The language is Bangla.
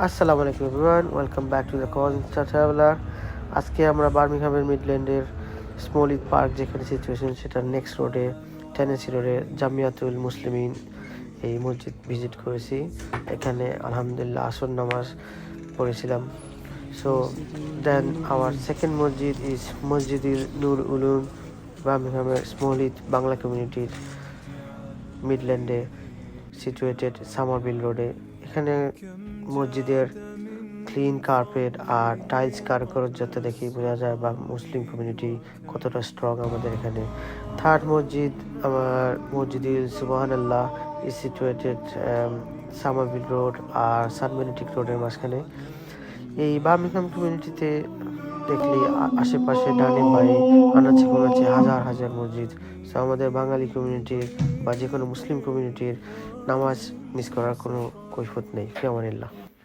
আসসালামু আলাইকুম everyone, welcome back to the call traveller. আজকে আমরা বার্মিংহামের মিডল্যান্ডের স্মলিথ পার্ক যেখানে সিচুয়েশন সেটার নেক্সট রোডে টেনেসি রোডে জামিয়াতুল মুসলিমিন এই মসজিদ ভিজিট করেছি। এখানে আলহামদুলিল্লাহ আসর নামাজ পড়েছিলাম। সো দেন আওয়ার সেকেন্ড মসজিদ ইজ মসজিদুল নূর উলুম, বার্মিংহামের স্মলিথ বাংলা কমিউনিটির মিডল্যান্ডে সিচুয়েটেড সামারভিল রোডে। এখানে মসজিদের ক্লিন কার্পেট আর টাইলস কারুকার্যতা দেখে বোঝা যায় বা মুসলিম কমিউনিটি কতটা স্ট্রং আমাদের এখানে। থার্ড মসজিদ আমার Masjidul Subhanallah is situated Somerville Road আর সান বেনেডিক্ট রোডের মাঝখানে। এই বার্মিংহাম কমিউনিটিতে দেখলে আশেপাশে ডানে বাঁয়ে আনাচে কোনাচে হাজার হাজার মসজিদ। সো আমাদের বাঙালি কমিউনিটির বা যে কোনো মুসলিম কমিউনিটির নামাজ মিস করার কোনো কৈফিয়ত নেই। ফি আমানিল্লাহ।